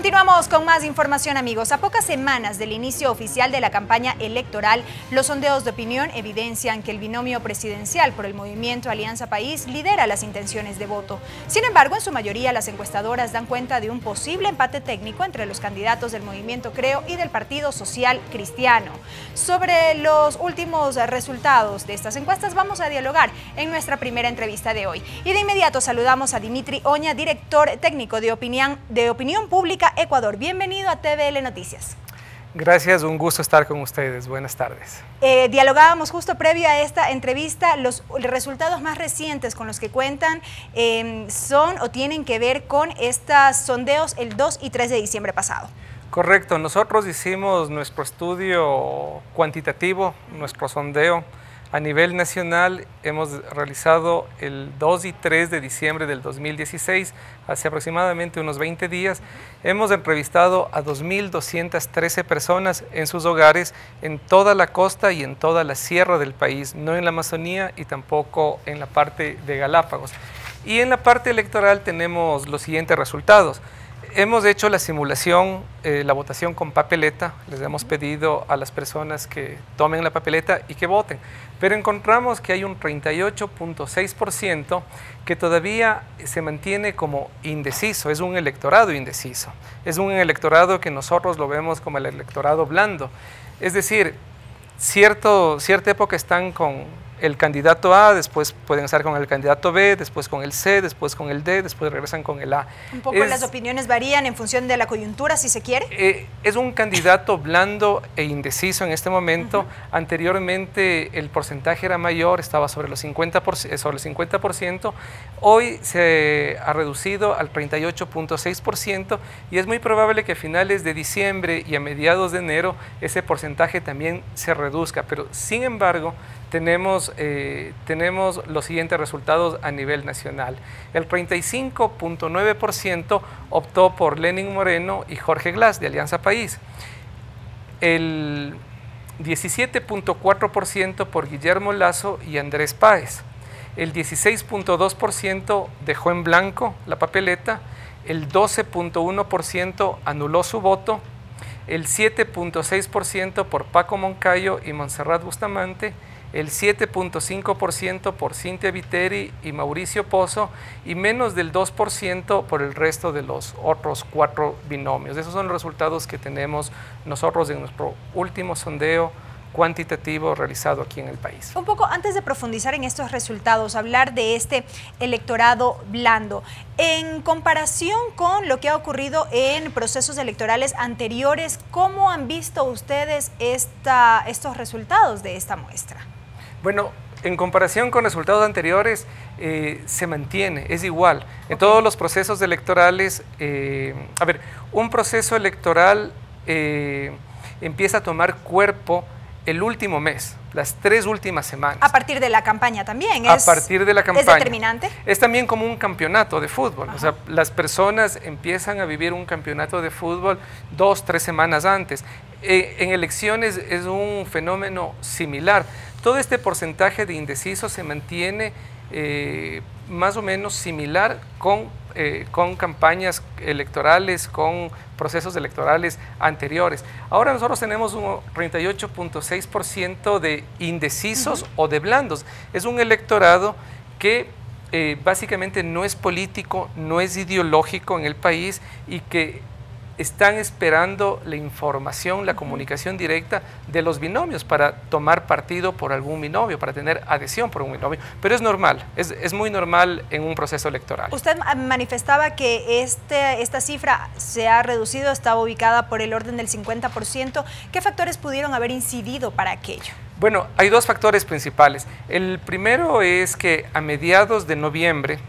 Continuamos con más información, amigos. A pocas semanas del inicio oficial de la campaña electoral, los sondeos de opinión evidencian que el binomio presidencial por el movimiento Alianza País lidera las intenciones de voto. Sin embargo, en su mayoría las encuestadoras dan cuenta de un posible empate técnico entre los candidatos del movimiento Creo y del Partido Social Cristiano. Sobre los últimos resultados de estas encuestas vamos a dialogar en nuestra primera entrevista de hoy. Y de inmediato saludamos a Dimitri Oña, director técnico de Opinión Pública Ecuador. Bienvenido a TVL Noticias. Gracias, un gusto estar con ustedes. Buenas tardes. Dialogábamos justo previo a esta entrevista, los resultados más recientes con los que cuentan son o tienen que ver con estos sondeos el 2 y 3 de diciembre pasado. Correcto, nosotros hicimos nuestro estudio cuantitativo, nuestro sondeo a nivel nacional. Hemos realizado el 2 y 3 de diciembre del 2016, hace aproximadamente unos 20 días. Hemos entrevistado a 2.213 personas en sus hogares, en toda la costa y en toda la sierra del país, no en la Amazonía y tampoco en la parte de Galápagos. Y en la parte electoral tenemos los siguientes resultados. Hemos hecho la simulación, la votación con papeleta. Les hemos pedido a las personas que tomen la papeleta y que voten, pero encontramos que hay un 38.6% que todavía se mantiene como indeciso. Es un electorado indeciso, es un electorado que nosotros lo vemos como el electorado blando. Es decir, cierta época están con el candidato A, después pueden estar con el candidato B, después con el C, después con el D, después regresan con el A. Un poco las opiniones varían en función de la coyuntura, si se quiere. Es un candidato blando e indeciso en este momento. Anteriormente el porcentaje era mayor, estaba sobre el 50%. Hoy se ha reducido al 38.6% y es muy probable que a finales de diciembre y a mediados de enero ese porcentaje también se reduzca. Pero sin embargo, tenemos los siguientes resultados a nivel nacional. El 35.9% optó por Lenín Moreno y Jorge Glass de Alianza País. El 17.4% por Guillermo Lasso y Andrés Páez. El 16.2% dejó en blanco la papeleta. El 12.1% anuló su voto. El 7.6% por Paco Moncayo y Montserrat Bustamante. El 7.5% por Cintia Viteri y Mauricio Pozo, y menos del 2% por el resto de los otros 4 binomios. Esos son los resultados que tenemos nosotros en nuestro último sondeo cuantitativo realizado aquí en el país. Un poco antes de profundizar en estos resultados, hablar de este electorado blando, en comparación con lo que ha ocurrido en procesos electorales anteriores, ¿cómo han visto ustedes estos resultados de esta muestra? Bueno, en comparación con resultados anteriores, se mantiene, es igual. En todos los procesos electorales, un proceso electoral empieza a tomar cuerpo el último mes, las 3 últimas semanas. A partir de la campaña también. A partir de la campaña. ¿Es determinante? Es también como un campeonato de fútbol. O sea, las personas empiezan a vivir un campeonato de fútbol 2, 3 semanas antes. En elecciones es un fenómeno similar. Todo este porcentaje de indecisos se mantiene más o menos similar con campañas electorales, con procesos electorales anteriores. Ahora nosotros tenemos un 38.6% de indecisos o de blandos. Es un electorado que básicamente no es político, no es ideológico en el país y que están esperando la información, la comunicación directa de los binomios para tomar partido por algún binomio, para tener adhesión por un binomio. Pero es normal, es muy normal en un proceso electoral. Usted manifestaba que esta cifra se ha reducido, estaba ubicada por el orden del 50%. ¿Qué factores pudieron haber incidido para aquello? Bueno, hay 2 factores principales. El primero es que a mediados de noviembre,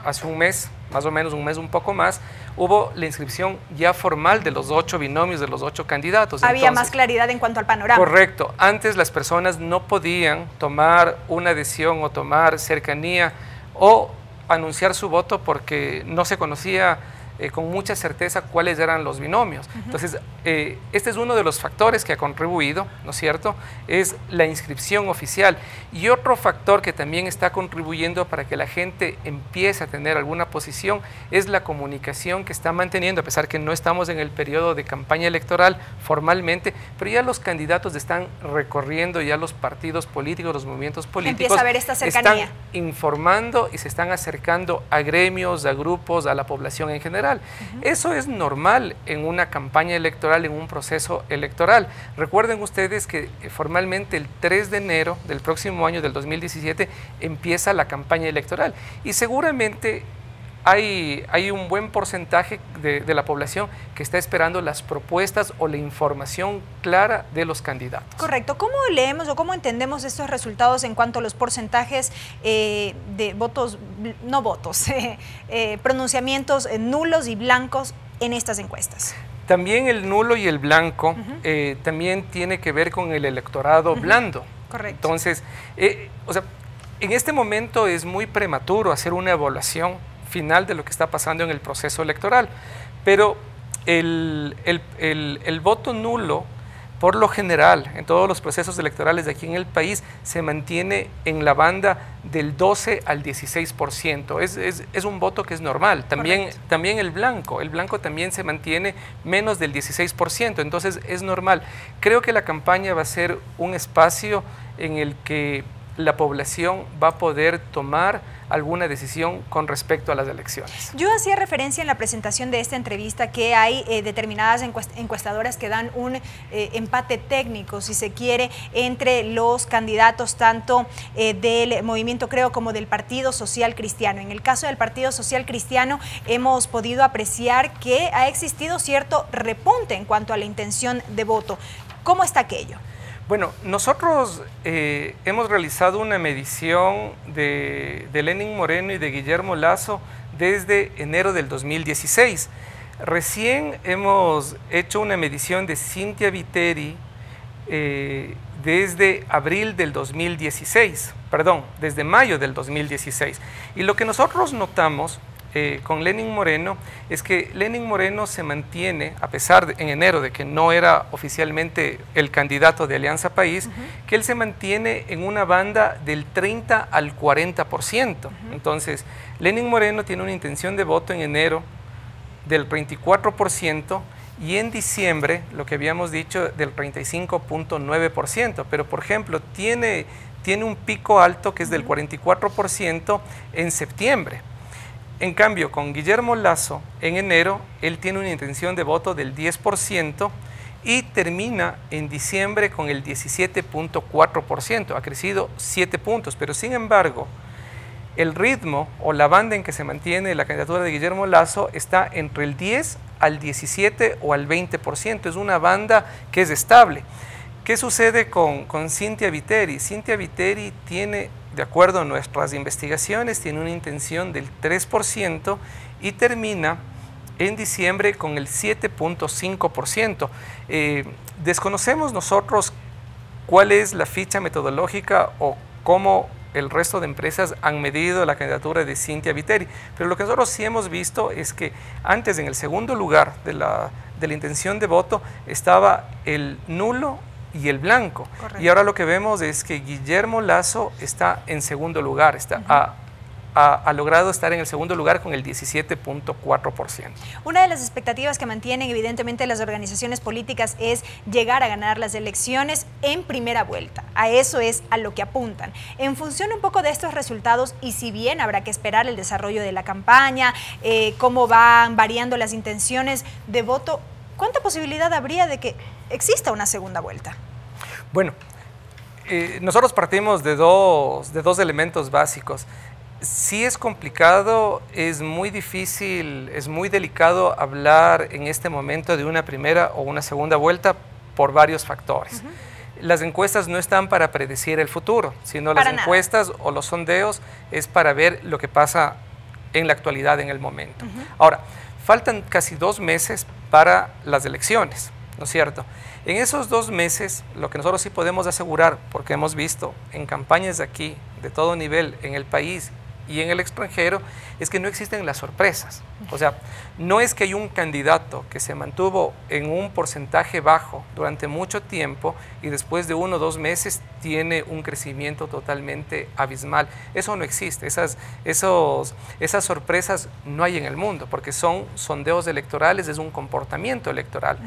hace un mes, más o menos un mes, un poco más, hubo la inscripción ya formal de los 8 binomios, de los 8 candidatos. Había más claridad en cuanto al panorama. Correcto. Antes las personas no podían tomar una adhesión o tomar cercanía o anunciar su voto porque no se conocía con mucha certeza cuáles eran los binomios. Entonces, este es uno de los factores que ha contribuido, ¿no es cierto?, es la inscripción oficial. Y otro factor que también está contribuyendo para que la gente empiece a tener alguna posición es la comunicación que está manteniendo, a pesar que no estamos en el periodo de campaña electoral formalmente, pero ya los candidatos están recorriendo, ya los partidos políticos, los movimientos políticos empieza a haber esta cercanía, están informando y se están acercando a gremios, a grupos, a la población en general. Eso es normal en una campaña electoral, en un proceso electoral. Recuerden ustedes que formalmente el 3 de enero del próximo año, del 2017, empieza la campaña electoral y seguramente hay un buen porcentaje de la población que está esperando las propuestas o la información clara de los candidatos. Correcto. ¿Cómo leemos o cómo entendemos estos resultados en cuanto a los porcentajes de votos, no votos, pronunciamientos nulos y blancos en estas encuestas? También el nulo y el blanco también tiene que ver con el electorado blando. Correcto. Entonces, o sea, en este momento es muy prematuro hacer una evaluación final de lo que está pasando en el proceso electoral, pero el voto nulo, por lo general, en todos los procesos electorales de aquí en el país, se mantiene en la banda del 12 al 16%. Es un voto que es normal. También el blanco también se mantiene menos del 16%, entonces es normal. Creo que la campaña va a ser un espacio en el que la población va a poder tomar alguna decisión con respecto a las elecciones. Yo hacía referencia en la presentación de esta entrevista que hay determinadas encuestadoras que dan un empate técnico, si se quiere, entre los candidatos tanto del Movimiento Creo como del Partido Social Cristiano. En el caso del Partido Social Cristiano hemos podido apreciar que ha existido cierto repunte en cuanto a la intención de voto. ¿Cómo está aquello? Bueno, nosotros hemos realizado una medición de Lenín Moreno y de Guillermo Lasso desde enero del 2016. Recién hemos hecho una medición de Cynthia Viteri desde abril del 2016, perdón, desde mayo del 2016. Y lo que nosotros notamos con Lenín Moreno es que Lenín Moreno se mantiene, a pesar de, en enero de que no era oficialmente el candidato de Alianza País, que él se mantiene en una banda del 30 al 40%. Entonces, Lenín Moreno tiene una intención de voto en enero del 24% y en diciembre, lo que habíamos dicho, del 35.9%, pero por ejemplo, tiene un pico alto que es del 44% en septiembre. En cambio, con Guillermo Lasso, en enero, él tiene una intención de voto del 10% y termina en diciembre con el 17.4%. Ha crecido 7 puntos, pero sin embargo, el ritmo o la banda en que se mantiene la candidatura de Guillermo Lasso está entre el 10 al 17 o al 20%. Es una banda que es estable. ¿Qué sucede con Cynthia Viteri? Cynthia Viteri tiene, de acuerdo a nuestras investigaciones, tiene una intención del 3% y termina en diciembre con el 7.5%. Desconocemos nosotros cuál es la ficha metodológica o cómo el resto de empresas han medido la candidatura de Cynthia Viteri, pero lo que nosotros sí hemos visto es que antes, en el segundo lugar de la intención de voto, estaba el nulo y el blanco. Correcto. Y ahora lo que vemos es que Guillermo Lasso está en segundo lugar, ha logrado estar en el segundo lugar con el 17.4%. Una de las expectativas que mantienen evidentemente las organizaciones políticas es llegar a ganar las elecciones en primera vuelta. A eso es a lo que apuntan. En función un poco de estos resultados, y si bien habrá que esperar el desarrollo de la campaña, cómo van variando las intenciones de voto, ¿cuánta posibilidad habría de que exista una segunda vuelta? Bueno, nosotros partimos de dos elementos básicos. Sí es complicado, es muy difícil, es muy delicado hablar en este momento de una primera o una segunda vuelta por varios factores. Las encuestas no están para predecir el futuro, sino las encuestas o los sondeos es para ver lo que pasa en la actualidad, en el momento. Ahora, faltan casi 2 meses para las elecciones, ¿no es cierto? En esos 2 meses, lo que nosotros sí podemos asegurar, porque hemos visto en campañas de aquí, de todo nivel en el país y en el extranjero es que no existen las sorpresas. O sea, no es que hay un candidato que se mantuvo en un porcentaje bajo durante mucho tiempo y después de 1 o 2 meses tiene un crecimiento totalmente abismal. Eso no existe. Esas sorpresas no hay en el mundo porque son sondeos electorales, es un comportamiento electoral.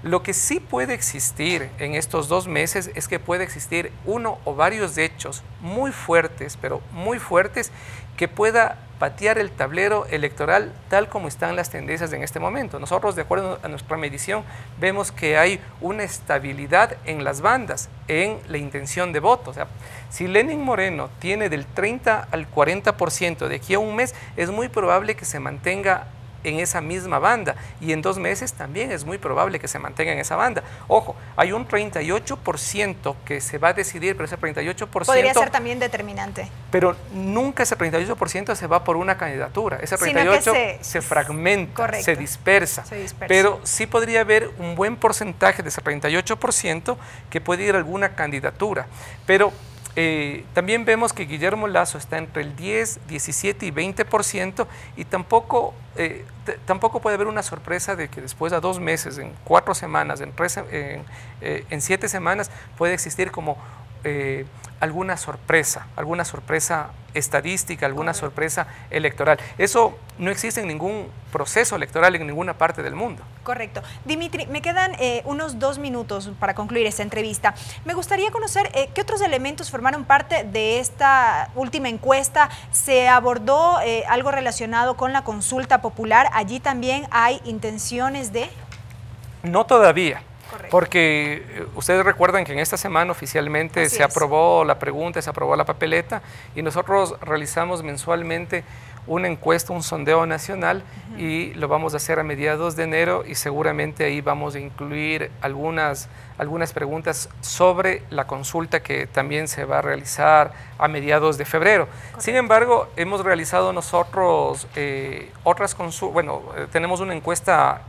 Lo que sí puede existir en estos 2 meses es que puede existir uno o varios hechos muy fuertes, pero muy fuertes, que pueda patear el tablero electoral tal como están las tendencias en este momento. Nosotros, de acuerdo a nuestra medición, vemos que hay una estabilidad en las bandas, en la intención de voto. O sea, si Lenín Moreno tiene del 30 al 40% de aquí a un mes, es muy probable que se mantenga en esa misma banda, y en 2 meses también es muy probable que se mantenga en esa banda. Ojo, hay un 38% que se va a decidir, pero ese 38% podría ser también determinante. Pero nunca ese 38% se va por una candidatura, ese 38% se fragmenta, correcto, se dispersa, pero sí podría haber un buen porcentaje de ese 38% que puede ir a alguna candidatura, pero también vemos que Guillermo Lasso está entre el 10, 17 y 20%, y tampoco puede haber una sorpresa de que después de 2 meses, en 4 semanas, en 7 semanas, puede existir como alguna sorpresa estadística, alguna sorpresa electoral. Eso no existe en ningún proceso electoral en ninguna parte del mundo. Correcto. Dimitri, me quedan unos 2 minutos para concluir esta entrevista. Me gustaría conocer qué otros elementos formaron parte de esta última encuesta. ¿Se abordó algo relacionado con la consulta popular? ¿Allí también hay intenciones de...? No todavía. Correcto. Porque ustedes recuerdan que en esta semana oficialmente se aprobó la pregunta, se aprobó la papeleta, y nosotros realizamos mensualmente una encuesta, un sondeo nacional, y lo vamos a hacer a mediados de enero, y seguramente ahí vamos a incluir algunas preguntas sobre la consulta que también se va a realizar a mediados de febrero. Correcto. Sin embargo, hemos realizado nosotros otras consultas, tenemos una encuesta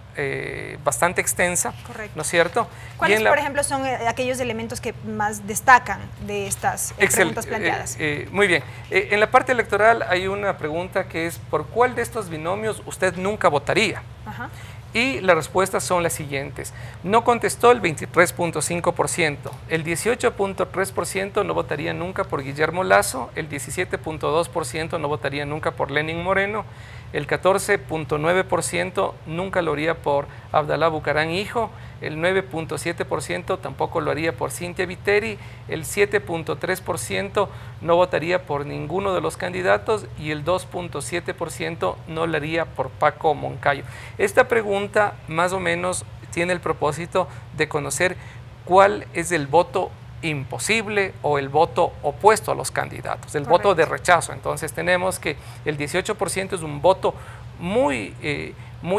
bastante extensa, correcto, ¿no es cierto? ¿Cuáles, por ejemplo, son aquellos elementos que más destacan de estas preguntas planteadas? Muy bien. En la parte electoral hay una pregunta que es: ¿por cuál de estos binomios usted nunca votaría? Ajá. Y las respuestas son las siguientes. No contestó el 23.5%, el 18.3% no votaría nunca por Guillermo Lasso, el 17.2% no votaría nunca por Lenín Moreno, el 14.9% nunca lo haría por Abdalá Bucaram hijo, el 9.7% tampoco lo haría por Cynthia Viteri, el 7.3% no votaría por ninguno de los candidatos y el 2.7% no lo haría por Paco Moncayo. Esta pregunta más o menos tiene el propósito de conocer cuál es el voto imposible o el voto opuesto a los candidatos, el voto de rechazo. Entonces tenemos que el 18% es un voto muy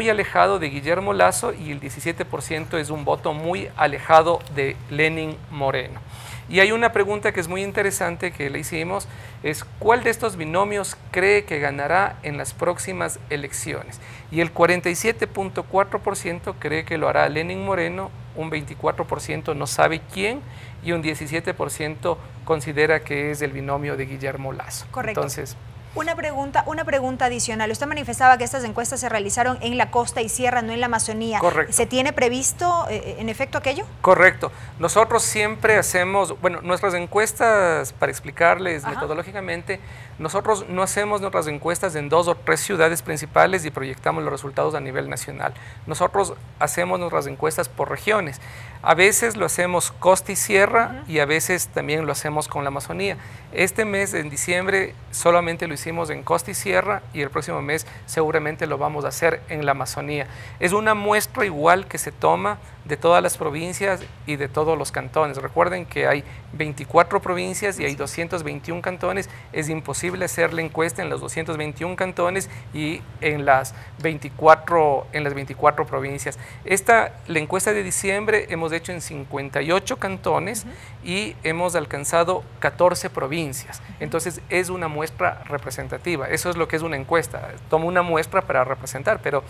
alejado de Guillermo Lasso y el 17% es un voto muy alejado de Lenín Moreno. Y hay una pregunta que es muy interesante que le hicimos, es ¿cuál de estos binomios cree que ganará en las próximas elecciones? Y el 47.4% cree que lo hará Lenín Moreno, un 24% no sabe quién y un 17% considera que es el binomio de Guillermo Lasso. Correcto. Entonces, Una pregunta adicional. Usted manifestaba que estas encuestas se realizaron en la costa y sierra, no en la Amazonía. Correcto. ¿Se tiene previsto en efecto aquello? Correcto. Nosotros siempre hacemos, nuestras encuestas, para explicarles metodológicamente, nosotros no hacemos nuestras encuestas en 2 o 3 ciudades principales y proyectamos los resultados a nivel nacional. Nosotros hacemos nuestras encuestas por regiones. A veces lo hacemos costa y sierra y a veces también lo hacemos con la Amazonía. Este mes, en diciembre, solamente lo hicimos en costa y sierra y el próximo mes seguramente lo vamos a hacer en la Amazonía. Es una muestra igual que se toma de todas las provincias y de todos los cantones. Recuerden que hay 24 provincias y hay 221 cantones. Es imposible hacer la encuesta en los 221 cantones y en las 24 provincias. La encuesta de diciembre hemos hecho en 58 cantones y hemos alcanzado 14 provincias. Entonces es una muestra representativa. Eso es lo que es una encuesta. Toma una muestra para representar, pero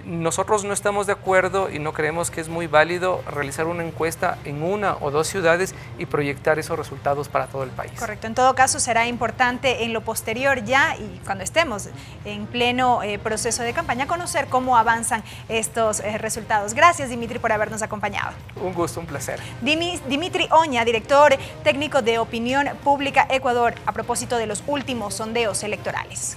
nosotros no estamos de acuerdo y no creemos que es muy válido realizar una encuesta en una o dos ciudades y proyectar esos resultados para todo el país. Correcto, en todo caso será importante en lo posterior ya y cuando estemos en pleno proceso de campaña conocer cómo avanzan estos resultados. Gracias, Dimitri, por habernos acompañado. Un gusto, un placer. Dimitri Oña, director técnico de Opinión Pública Ecuador, a propósito de los últimos sondeos electorales.